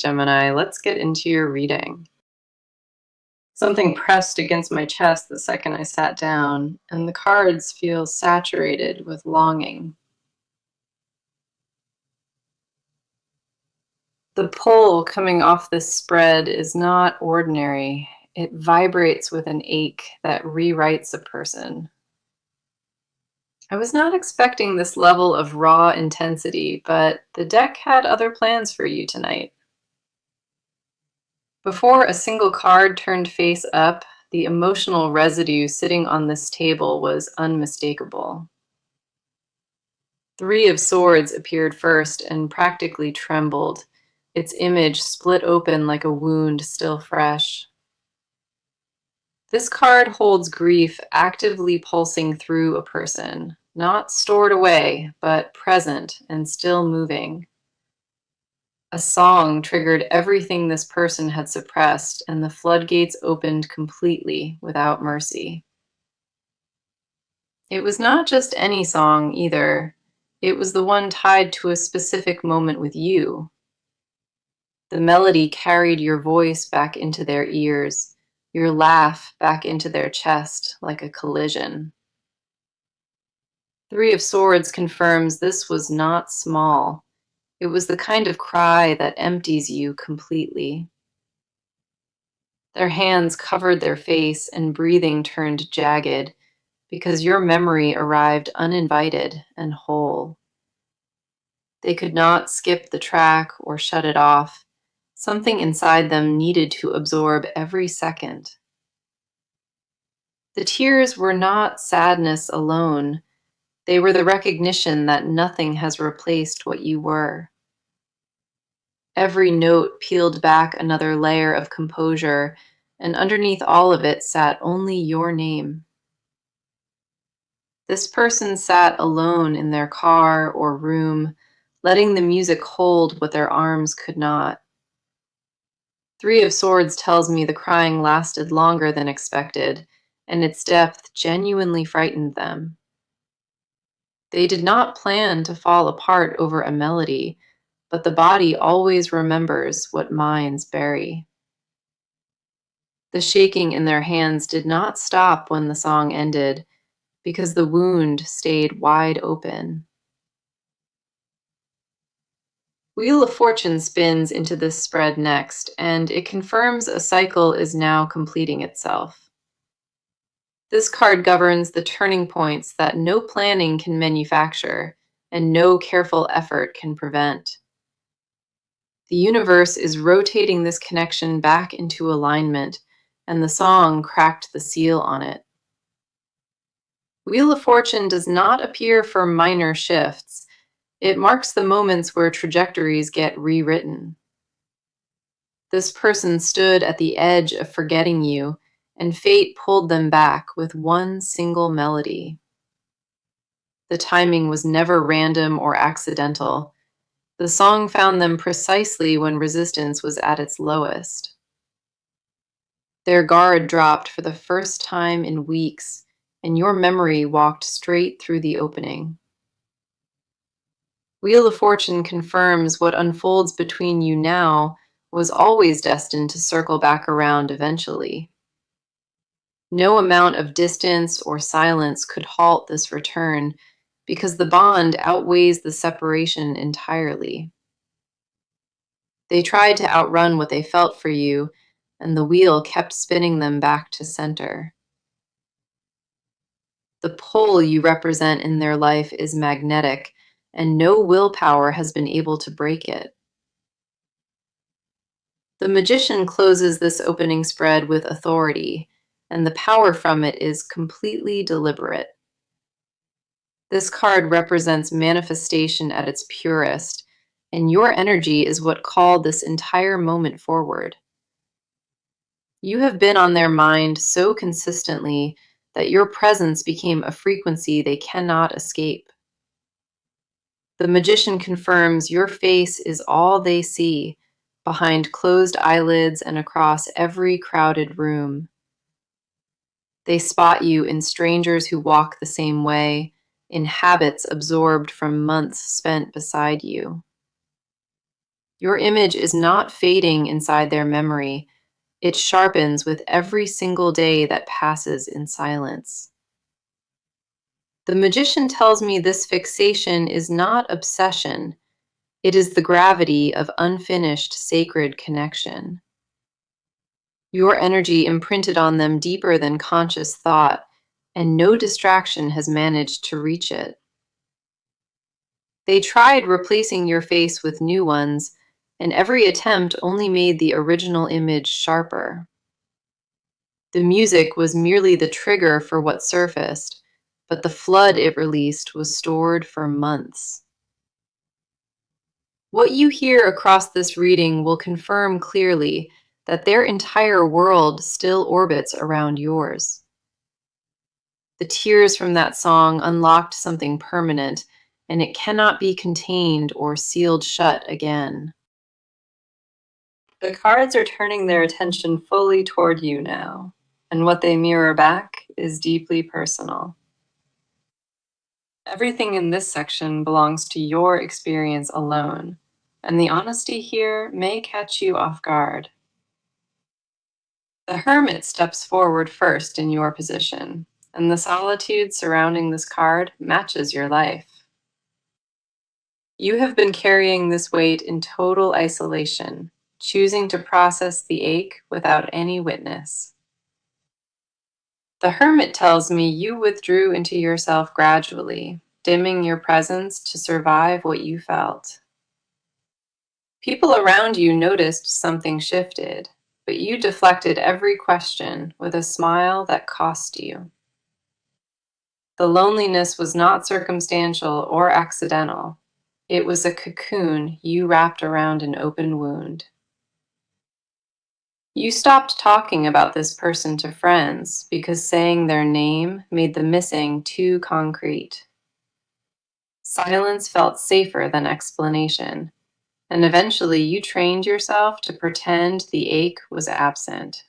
Gemini, let's get into your reading. Something pressed against my chest the second I sat down, and the cards feel saturated with longing. The pull coming off this spread is not ordinary. It vibrates with an ache that rewrites a person. I was not expecting this level of raw intensity, but the deck had other plans for you tonight. Before a single card turned face up, the emotional residue sitting on this table was unmistakable. Three of Swords appeared first and practically trembled, its image split open like a wound still fresh. This card holds grief actively pulsing through a person, not stored away, but present and still moving. A song triggered everything this person had suppressed, and the floodgates opened completely without mercy. It was not just any song either. It was the one tied to a specific moment with you. The melody carried your voice back into their ears, your laugh back into their chest like a collision. Three of Swords confirms this was not small. It was the kind of cry that empties you completely. Their hands covered their face and breathing turned jagged because your memory arrived uninvited and whole. They could not skip the track or shut it off. Something inside them needed to absorb every second. The tears were not sadness alone. They were the recognition that nothing has replaced what you were. Every note peeled back another layer of composure, and underneath all of it sat only your name. This person sat alone in their car or room, letting the music hold what their arms could not. Three of Swords tells me the crying lasted longer than expected, and its depth genuinely frightened them. They did not plan to fall apart over a melody, but the body always remembers what minds bury. The shaking in their hands did not stop when the song ended, because the wound stayed wide open. Wheel of Fortune spins into this spread next, and it confirms a cycle is now completing itself. This card governs the turning points that no planning can manufacture and no careful effort can prevent. The universe is rotating this connection back into alignment, and the song cracked the seal on it. Wheel of Fortune does not appear for minor shifts. It marks the moments where trajectories get rewritten. This person stood at the edge of forgetting you, and fate pulled them back with one single melody. The timing was never random or accidental. The song found them precisely when resistance was at its lowest. Their guard dropped for the first time in weeks, and your memory walked straight through the opening. Wheel of Fortune confirms what unfolds between you now was always destined to circle back around eventually. No amount of distance or silence could halt this return, because the bond outweighs the separation entirely. They tried to outrun what they felt for you, and the wheel kept spinning them back to center. The pull you represent in their life is magnetic, and no willpower has been able to break it. The magician closes this opening spread with authority, and the power from it is completely deliberate. This card represents manifestation at its purest, and your energy is what called this entire moment forward. You have been on their mind so consistently that your presence became a frequency they cannot escape. The magician confirms your face is all they see, behind closed eyelids and across every crowded room. They spot you in strangers who walk the same way, in habits absorbed from months spent beside you. Your image is not fading inside their memory. It sharpens with every single day that passes in silence. The magician tells me this fixation is not obsession. It is the gravity of unfinished sacred connection. Your energy imprinted on them deeper than conscious thought, and no distraction has managed to reach it. They tried replacing your face with new ones, and every attempt only made the original image sharper. The music was merely the trigger for what surfaced, but the flood it released was stored for months. What you hear across this reading will confirm clearly that their entire world still orbits around yours. The tears from that song unlocked something permanent, and it cannot be contained or sealed shut again. The cards are turning their attention fully toward you now, and what they mirror back is deeply personal. Everything in this section belongs to your experience alone, and the honesty here may catch you off guard. The hermit steps forward first in your position, and the solitude surrounding this card matches your life. You have been carrying this weight in total isolation, choosing to process the ache without any witness. The hermit tells me you withdrew into yourself gradually, dimming your presence to survive what you felt. People around you noticed something shifted, but you deflected every question with a smile that cost you. The loneliness was not circumstantial or accidental. It was a cocoon you wrapped around an open wound. You stopped talking about this person to friends because saying their name made the missing too concrete. Silence felt safer than explanation, and eventually you trained yourself to pretend the ache was absent.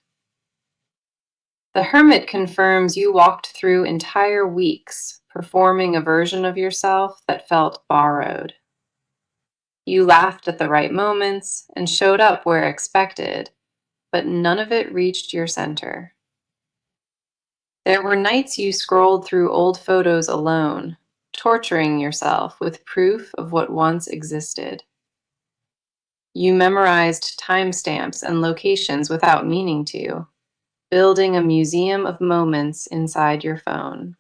The hermit confirms you walked through entire weeks performing a version of yourself that felt borrowed. You laughed at the right moments and showed up where expected, but none of it reached your center. There were nights you scrolled through old photos alone, torturing yourself with proof of what once existed. You memorized timestamps and locations without meaning to, building a museum of moments inside your phone.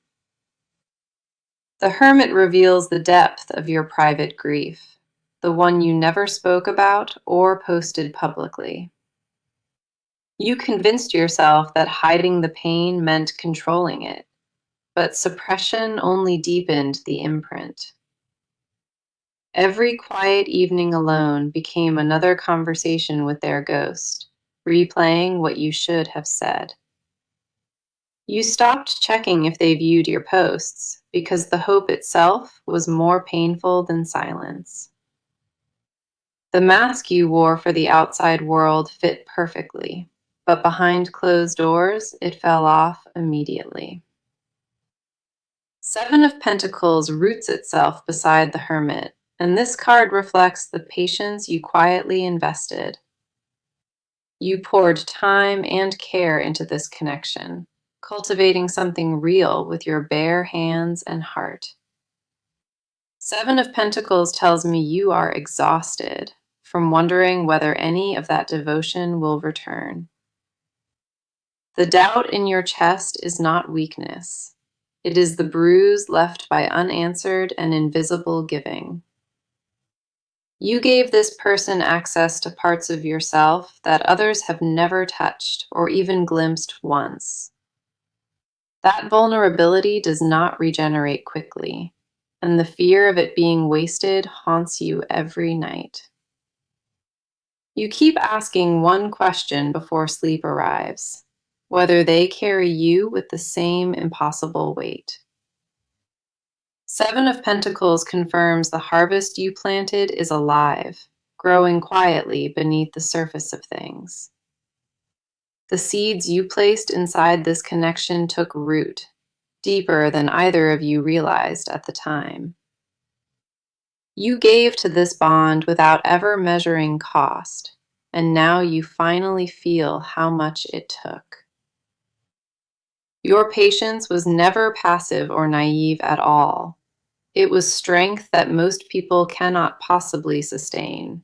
The hermit reveals the depth of your private grief, the one you never spoke about or posted publicly. You convinced yourself that hiding the pain meant controlling it, but suppression only deepened the imprint. Every quiet evening alone became another conversation with their ghost, replaying what you should have said. You stopped checking if they viewed your posts because the hope itself was more painful than silence. The mask you wore for the outside world fit perfectly, but behind closed doors, it fell off immediately. Seven of Pentacles roots itself beside the Hermit, and this card reflects the patience you quietly invested. You poured time and care into this connection, cultivating something real with your bare hands and heart. Seven of Pentacles tells me you are exhausted from wondering whether any of that devotion will return. The doubt in your chest is not weakness. It is the bruise left by unanswered and invisible giving. You gave this person access to parts of yourself that others have never touched or even glimpsed once. That vulnerability does not regenerate quickly, and the fear of it being wasted haunts you every night. You keep asking one question before sleep arrives: whether they carry you with the same impossible weight. Seven of Pentacles confirms the harvest you planted is alive, growing quietly beneath the surface of things. The seeds you placed inside this connection took root, deeper than either of you realized at the time. You gave to this bond without ever measuring cost, and now you finally feel how much it took. Your patience was never passive or naive at all. It was strength that most people cannot possibly sustain.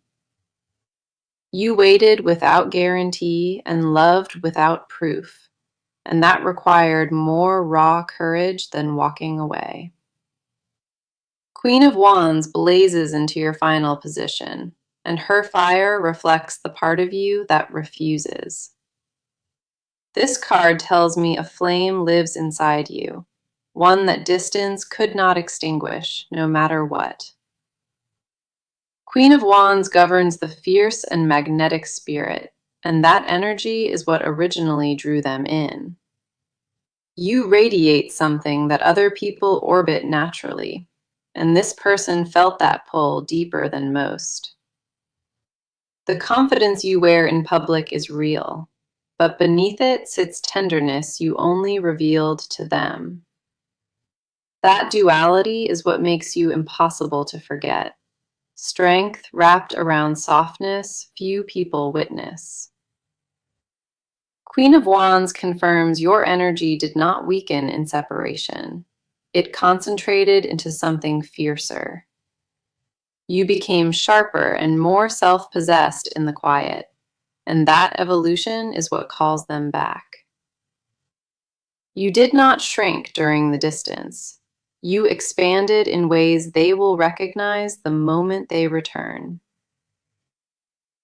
You waited without guarantee and loved without proof, and that required more raw courage than walking away. Queen of Wands blazes into your final position, and her fire reflects the part of you that refuses. This card tells me a flame lives inside you, one that distance could not extinguish, no matter what. Queen of Wands governs the fierce and magnetic spirit, and that energy is what originally drew them in. You radiate something that other people orbit naturally, and this person felt that pull deeper than most. The confidence you wear in public is real, but beneath it sits tenderness you only revealed to them. That duality is what makes you impossible to forget. Strength wrapped around softness few people witness. Queen of Wands confirms your energy did not weaken in separation. It concentrated into something fiercer. You became sharper and more self-possessed in the quiet, and that evolution is what calls them back. You did not shrink during the distance. You expanded in ways they will recognize the moment they return.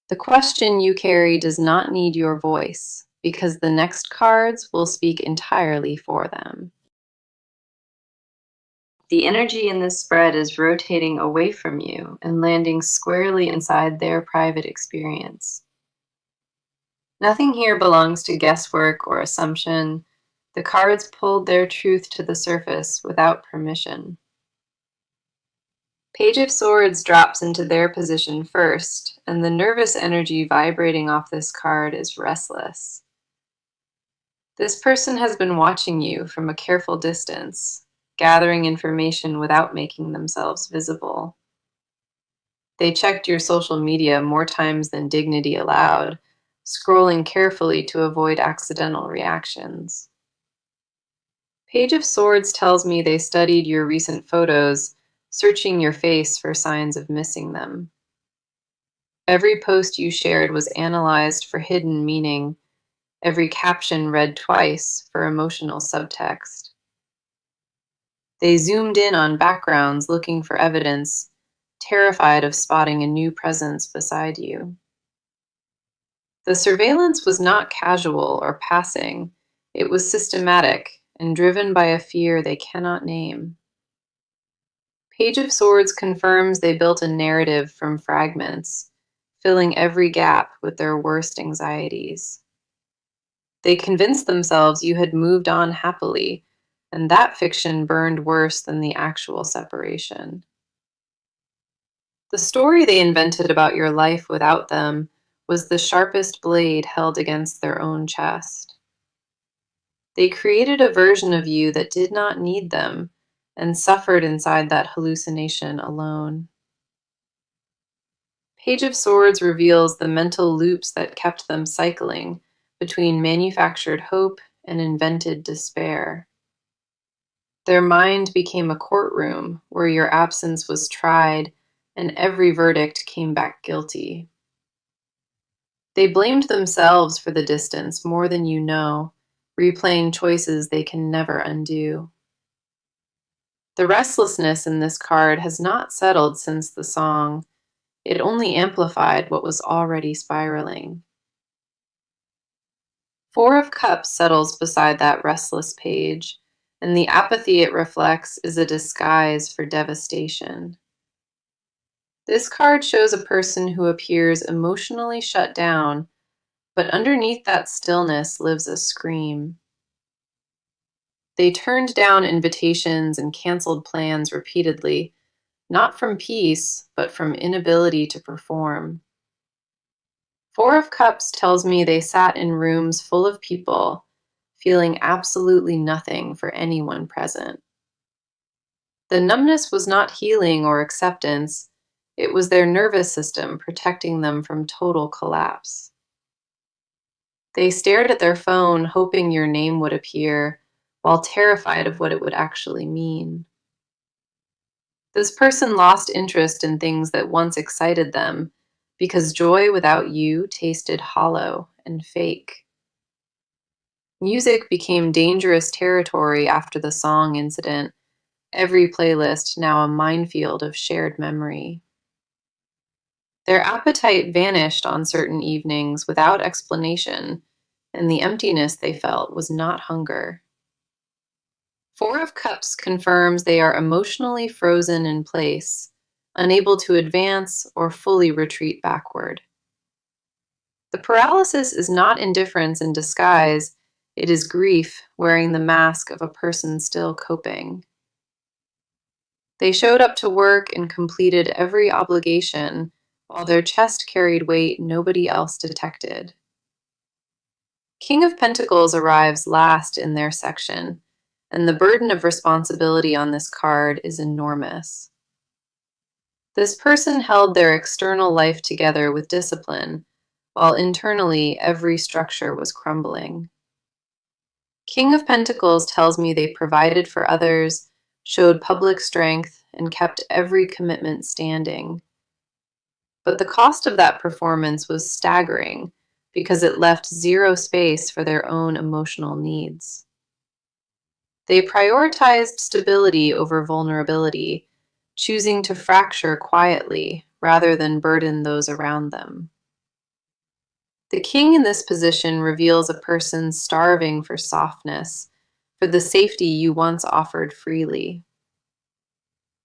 The question you carry does not need your voice, because the next cards will speak entirely for them. The energy in this spread is rotating away from you and landing squarely inside their private experience. Nothing here belongs to guesswork or assumption. The cards pulled their truth to the surface without permission. Page of Swords drops into their position first, and the nervous energy vibrating off this card is restless. This person has been watching you from a careful distance, gathering information without making themselves visible. They checked your social media more times than dignity allowed, scrolling carefully to avoid accidental reactions. Page of Swords tells me they studied your recent photos, searching your face for signs of missing them. Every post you shared was analyzed for hidden meaning, every caption read twice for emotional subtext. They zoomed in on backgrounds looking for evidence, terrified of spotting a new presence beside you. The surveillance was not casual or passing. It was systematic and driven by a fear they cannot name. Page of Swords confirms they built a narrative from fragments, filling every gap with their worst anxieties. They convinced themselves you had moved on happily, and that fiction burned worse than the actual separation. The story they invented about your life without them was the sharpest blade held against their own chest. They created a version of you that did not need them and suffered inside that hallucination alone. Page of Swords reveals the mental loops that kept them cycling between manufactured hope and invented despair. Their mind became a courtroom where your absence was tried and every verdict came back guilty. They blamed themselves for the distance more than you know, replaying choices they can never undo. The restlessness in this card has not settled since the song. It only amplified what was already spiraling. Four of Cups settles beside that restless page, and the apathy it reflects is a disguise for devastation. This card shows a person who appears emotionally shut down, but underneath that stillness lives a scream. They turned down invitations and canceled plans repeatedly, not from peace, but from inability to perform. Four of Cups tells me they sat in rooms full of people, feeling absolutely nothing for anyone present. The numbness was not healing or acceptance, It was their nervous system protecting them from total collapse. They stared at their phone, hoping your name would appear, while terrified of what it would actually mean. This person lost interest in things that once excited them because joy without you tasted hollow and fake. Music became dangerous territory after the song incident, every playlist now a minefield of shared memory. Their appetite vanished on certain evenings without explanation, and the emptiness they felt was not hunger. Four of Cups confirms they are emotionally frozen in place, unable to advance or fully retreat backward. The paralysis is not indifference in disguise, it is grief wearing the mask of a person still coping. They showed up to work and completed every obligation, while their chest carried weight nobody else detected. King of Pentacles arrives last in their section, and the burden of responsibility on this card is enormous. This person held their external life together with discipline, while internally every structure was crumbling. King of Pentacles tells me they provided for others, showed public strength, and kept every commitment standing. But the cost of that performance was staggering because it left zero space for their own emotional needs. They prioritized stability over vulnerability, choosing to fracture quietly rather than burden those around them. The king in this position reveals a person starving for softness, for the safety you once offered freely.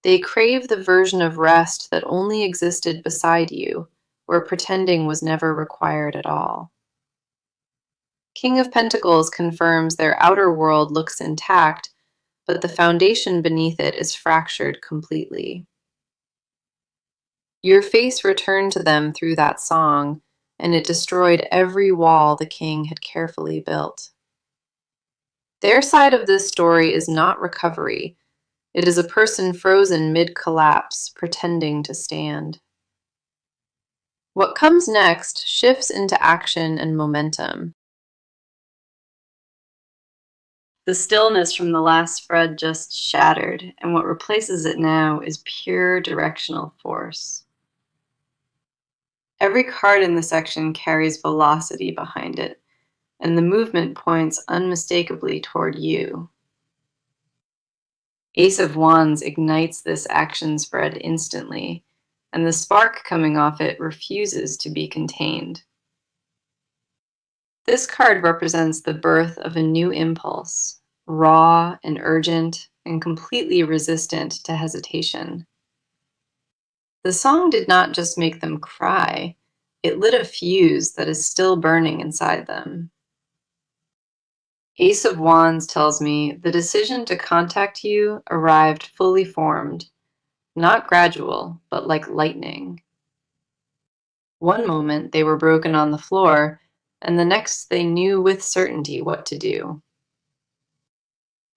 They crave the version of rest that only existed beside you, where pretending was never required at all. King of Pentacles confirms their outer world looks intact, but the foundation beneath it is fractured completely. Your face returned to them through that song, and it destroyed every wall the king had carefully built. Their side of this story is not recovery. It is a person frozen mid-collapse, pretending to stand. What comes next shifts into action and momentum. The stillness from the last spread just shattered, and what replaces it now is pure directional force. Every card in the section carries velocity behind it, and the movement points unmistakably toward you. Ace of Wands ignites this action spread instantly, and the spark coming off it refuses to be contained. This card represents the birth of a new impulse, raw and urgent and completely resistant to hesitation. The song did not just make them cry, it lit a fuse that is still burning inside them. Ace of Wands tells me the decision to contact you arrived fully formed, not gradual, but like lightning. One moment they were broken on the floor, and the next they knew with certainty what to do.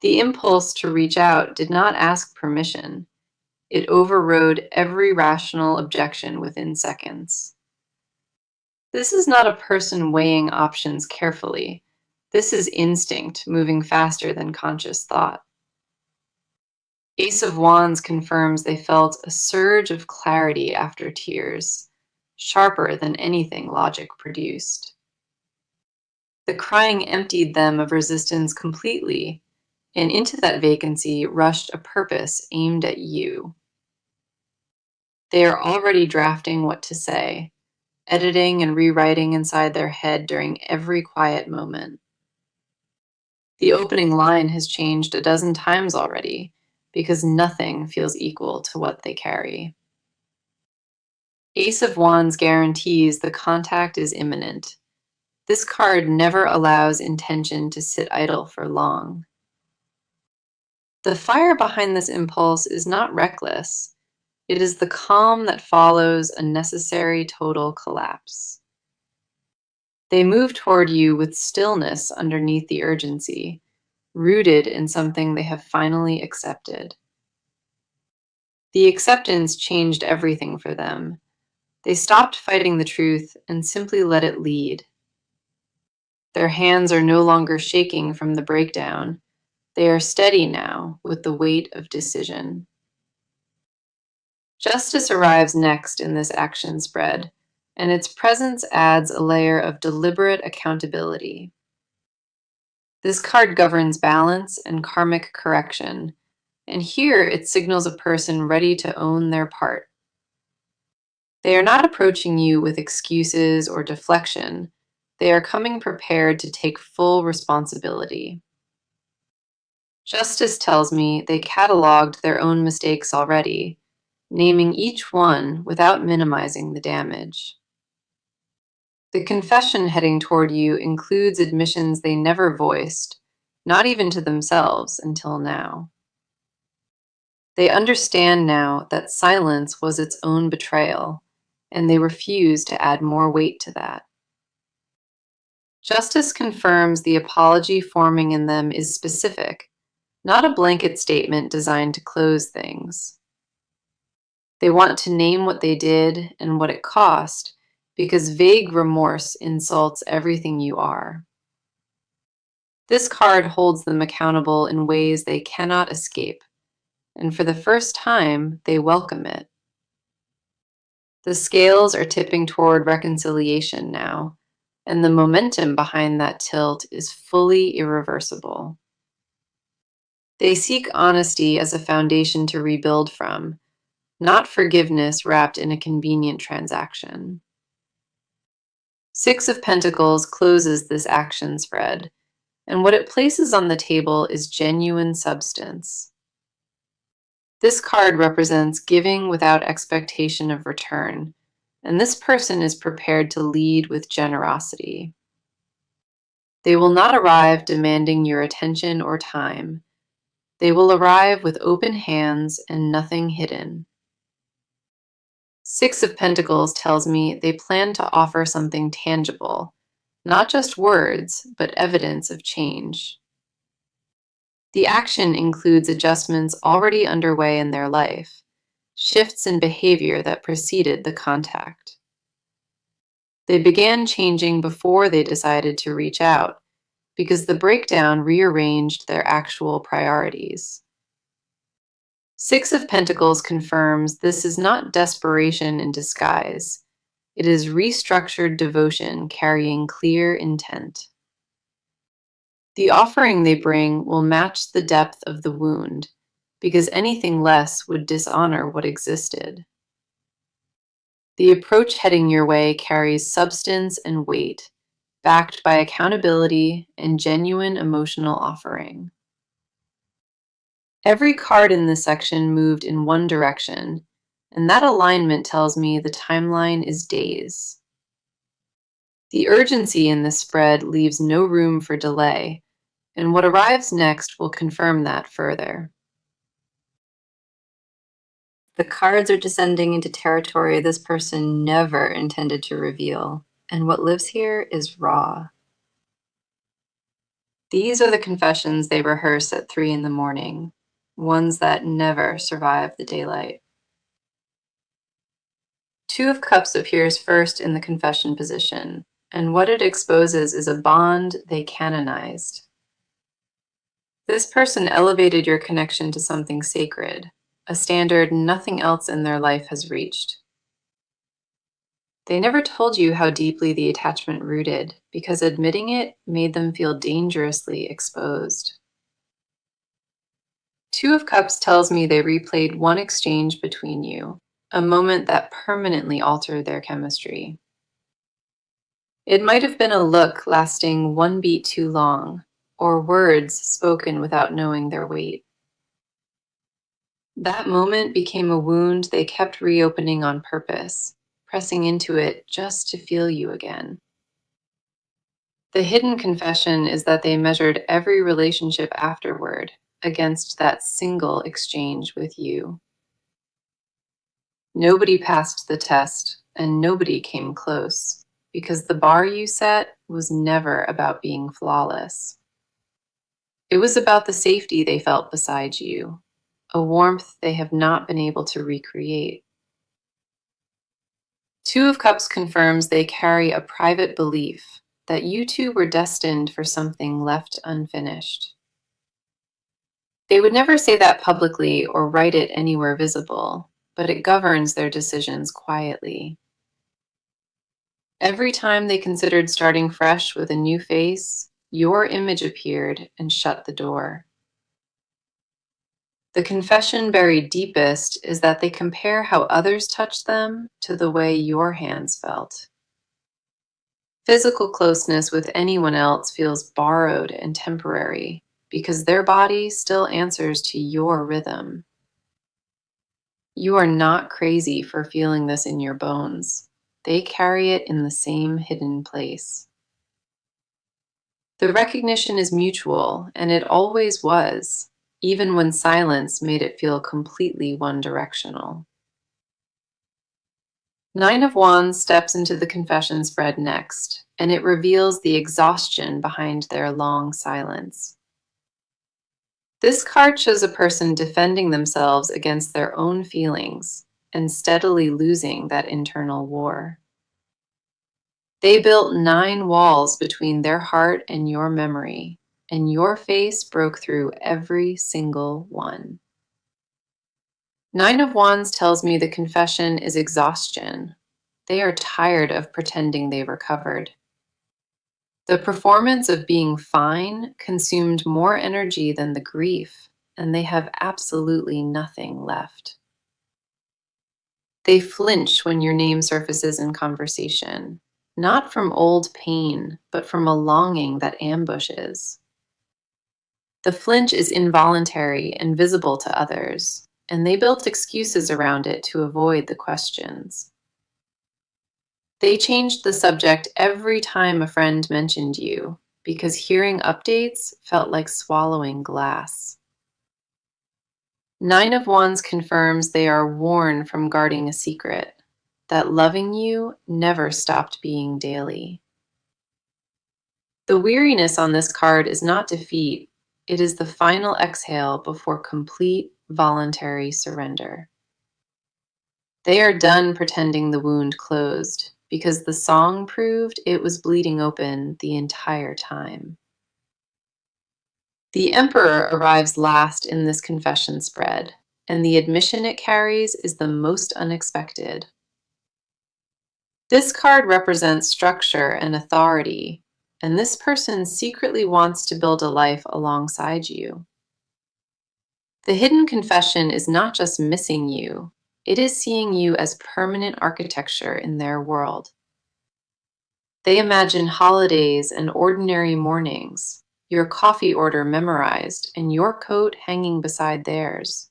The impulse to reach out did not ask permission. It overrode every rational objection within seconds. This is not a person weighing options carefully. This is instinct moving faster than conscious thought. Ace of Wands confirms they felt a surge of clarity after tears, sharper than anything logic produced. The crying emptied them of resistance completely, and into that vacancy rushed a purpose aimed at you. They are already drafting what to say, editing and rewriting inside their head during every quiet moment. The opening line has changed a dozen times already, because nothing feels equal to what they carry. Ace of Wands guarantees the contact is imminent. This card never allows intention to sit idle for long. The fire behind this impulse is not reckless. It is the calm that follows a necessary total collapse. They move toward you with stillness underneath the urgency, rooted in something they have finally accepted. The acceptance changed everything for them. They stopped fighting the truth and simply let it lead. Their hands are no longer shaking from the breakdown. They are steady now with the weight of decision. Justice arrives next in this action spread, and its presence adds a layer of deliberate accountability. This card governs balance and karmic correction, and here it signals a person ready to own their part. They are not approaching you with excuses or deflection. They are coming prepared to take full responsibility. Justice tells me they cataloged their own mistakes already, naming each one without minimizing the damage. The confession heading toward you includes admissions they never voiced, not even to themselves until now. They understand now that silence was its own betrayal, and they refuse to add more weight to that. Justice confirms the apology forming in them is specific, not a blanket statement designed to close things. They want to name what they did and what it cost, because vague remorse insults everything you are. This card holds them accountable in ways they cannot escape, and for the first time, they welcome it. The scales are tipping toward reconciliation now, and the momentum behind that tilt is fully irreversible. They seek honesty as a foundation to rebuild from, not forgiveness wrapped in a convenient transaction. Six of Pentacles closes this action spread, and what it places on the table is genuine substance. This card represents giving without expectation of return, and this person is prepared to lead with generosity. They will not arrive demanding your attention or time. They will arrive with open hands and nothing hidden. Six of Pentacles tells me they plan to offer something tangible, not just words, but evidence of change. The action includes adjustments already underway in their life, shifts in behavior that preceded the contact. They began changing before they decided to reach out, because the breakdown rearranged their actual priorities. Six of Pentacles confirms this is not desperation in disguise. It is restructured devotion carrying clear intent. The offering they bring will match the depth of the wound, because anything less would dishonor what existed. The approach heading your way carries substance and weight, backed by accountability and genuine emotional offering. Every card in this section moved in one direction, and that alignment tells me the timeline is days. The urgency in this spread leaves no room for delay, and what arrives next will confirm that further. The cards are descending into territory this person never intended to reveal, and what lives here is raw. These are the confessions they rehearse at 3 in the morning, ones that never survive the daylight. Two of Cups appears first in the confession position, and what it exposes is a bond they canonized. This person elevated your connection to something sacred, a standard nothing else in their life has reached. They never told you how deeply the attachment rooted, because admitting it made them feel dangerously exposed. Two of Cups tells me they replayed one exchange between you, a moment that permanently altered their chemistry. It might have been a look lasting one beat too long, or words spoken without knowing their weight. That moment became a wound they kept reopening on purpose, pressing into it just to feel you again. The hidden confession is that they measured every relationship afterward against that single exchange with you. Nobody passed the test, and nobody came close, because the bar you set was never about being flawless. It was about the safety they felt beside you, a warmth they have not been able to recreate. Two of Cups confirms they carry a private belief that you two were destined for something left unfinished. They would never say that publicly or write it anywhere visible, but it governs their decisions quietly. Every time they considered starting fresh with a new face, your image appeared and shut the door. The confession buried deepest is that they compare how others touch them to the way your hands felt. Physical closeness with anyone else feels borrowed and temporary because their body still answers to your rhythm. You are not crazy for feeling this in your bones. They carry it in the same hidden place. The recognition is mutual, and it always was, even when silence made it feel completely one-directional. Nine of Wands steps into the confession spread next, and it reveals the exhaustion behind their long silence. This card shows a person defending themselves against their own feelings and steadily losing that internal war. They built 9 walls between their heart and your memory, and your face broke through every single one. Nine of Wands tells me the confession is exhaustion. They are tired of pretending they recovered. The performance of being fine consumed more energy than the grief, and they have absolutely nothing left. They flinch when your name surfaces in conversation, not from old pain, but from a longing that ambushes. The flinch is involuntary and visible to others, and they built excuses around it to avoid the questions. They changed the subject every time a friend mentioned you, because hearing updates felt like swallowing glass. Nine of Wands confirms they are worn from guarding a secret, that loving you never stopped being daily. The weariness on this card is not defeat, it is the final exhale before complete voluntary surrender. They are done pretending the wound closed, because the song proved it was bleeding open the entire time. The Emperor arrives last in this confession spread, and the admission it carries is the most unexpected. This card represents structure and authority, and this person secretly wants to build a life alongside you. The hidden confession is not just missing you, it is seeing you as permanent architecture in their world. They imagine holidays and ordinary mornings, your coffee order memorized, and your coat hanging beside theirs.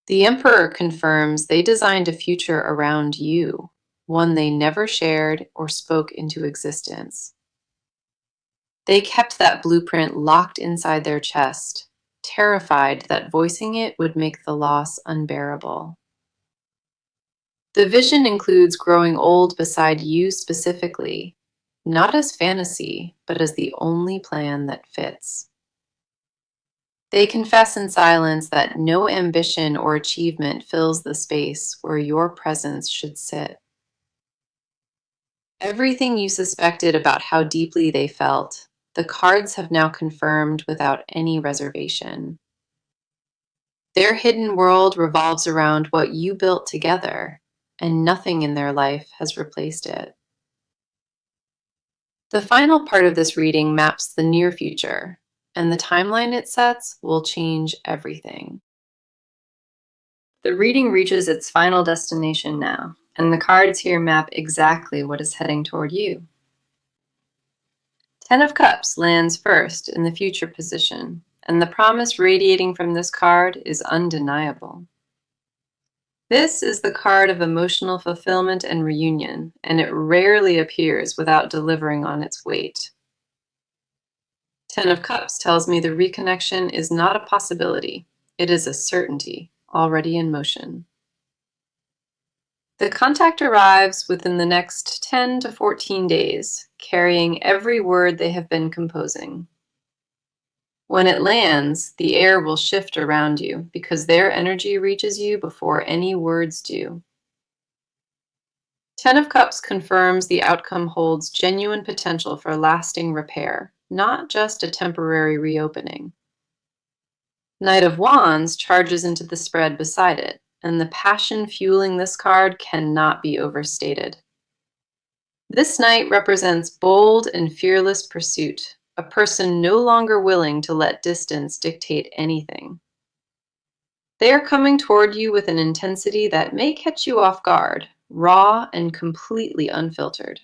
The Emperor confirms they designed a future around you, one they never shared or spoke into existence. They kept that blueprint locked inside their chest, terrified that voicing it would make the loss unbearable. The vision includes growing old beside you specifically, not as fantasy, but as the only plan that fits. They confess in silence that no ambition or achievement fills the space where your presence should sit. Everything you suspected about how deeply they felt, the cards have now confirmed without any reservation. Their hidden world revolves around what you built together, and nothing in their life has replaced it. The final part of this reading maps the near future, and the timeline it sets will change everything. The reading reaches its final destination now, and the cards here map exactly what is heading toward you. Ten of Cups lands first in the future position, and the promise radiating from this card is undeniable. This is the card of emotional fulfillment and reunion, and it rarely appears without delivering on its weight. Ten of Cups tells me the reconnection is not a possibility, it is a certainty, already in motion. The contact arrives within the next 10 to 14 days, carrying every word they have been composing. When it lands, the air will shift around you because their energy reaches you before any words do. Ten of Cups confirms the outcome holds genuine potential for lasting repair, not just a temporary reopening. Knight of Wands charges into the spread beside it, and the passion fueling this card cannot be overstated. This knight represents bold and fearless pursuit, a person no longer willing to let distance dictate anything. They are coming toward you with an intensity that may catch you off guard, raw and completely unfiltered.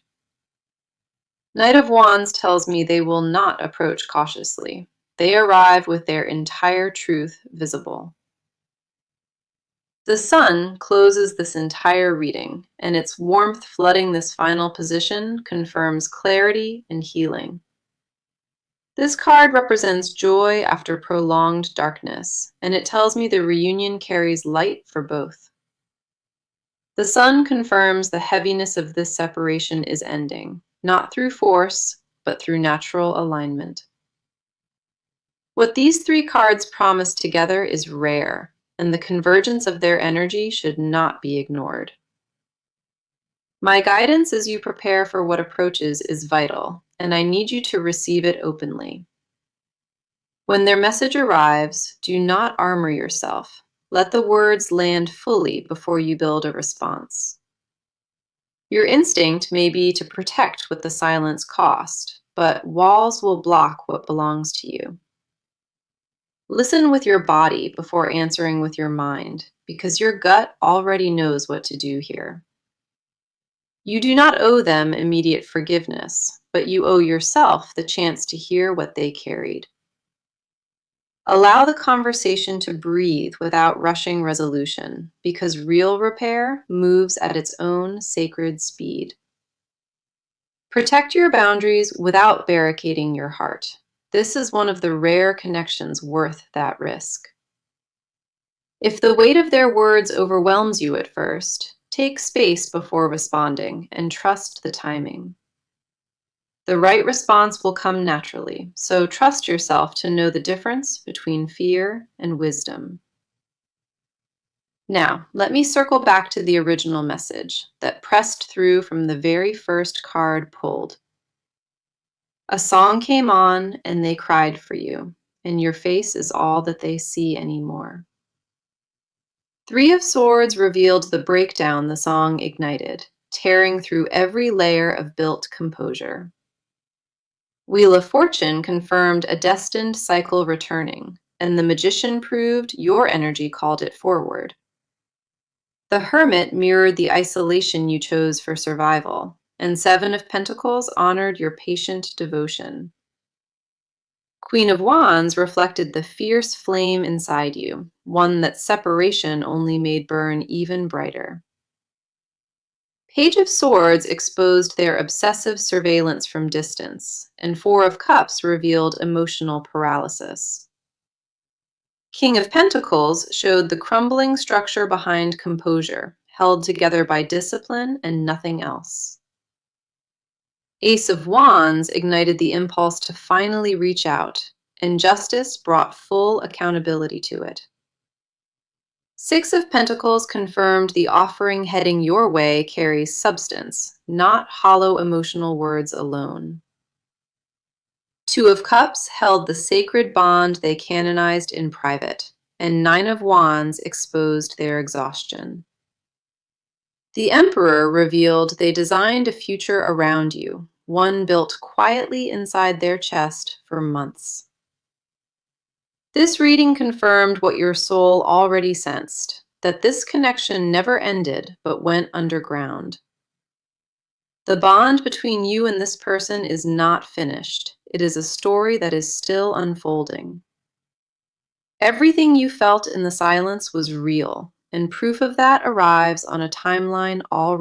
Knight of Wands tells me they will not approach cautiously. They arrive with their entire truth visible. The sun closes this entire reading, and its warmth flooding this final position confirms clarity and healing. This card represents joy after prolonged darkness, and it tells me the reunion carries light for both. The sun confirms the heaviness of this separation is ending, not through force, but through natural alignment. What these three cards promise together is rare, and the convergence of their energy should not be ignored. My guidance as you prepare for what approaches is vital, and I need you to receive it openly. When their message arrives, do not armor yourself. Let the words land fully before you build a response. Your instinct may be to protect what the silence cost, but walls will block what belongs to you. Listen with your body before answering with your mind, because your gut already knows what to do here. You do not owe them immediate forgiveness, but you owe yourself the chance to hear what they carried. Allow the conversation to breathe without rushing resolution, because real repair moves at its own sacred speed. Protect your boundaries without barricading your heart. This is one of the rare connections worth that risk. If the weight of their words overwhelms you at first, take space before responding and trust the timing. The right response will come naturally, so trust yourself to know the difference between fear and wisdom. Now, let me circle back to the original message that pressed through from the very first card pulled. A song came on and they cried for you, and your face is all that they see anymore. Three of Swords revealed the breakdown the song ignited, tearing through every layer of built composure. Wheel of Fortune confirmed a destined cycle returning, and the Magician proved your energy called it forward. The Hermit mirrored the isolation you chose for survival, and Seven of Pentacles honored your patient devotion. Queen of Wands reflected the fierce flame inside you, one that separation only made burn even brighter. Page of Swords exposed their obsessive surveillance from distance, and Four of Cups revealed emotional paralysis. King of Pentacles showed the crumbling structure behind composure, held together by discipline and nothing else. Ace of Wands ignited the impulse to finally reach out, and Justice brought full accountability to it. Six of Pentacles confirmed the offering heading your way carries substance, not hollow emotional words alone. Two of Cups held the sacred bond they canonized in private, and Nine of Wands exposed their exhaustion. The Emperor revealed they designed a future around you, one built quietly inside their chest for months. This reading confirmed what your soul already sensed, that this connection never ended but went underground. The bond between you and this person is not finished. It is a story that is still unfolding. Everything you felt in the silence was real, and proof of that arrives on a timeline already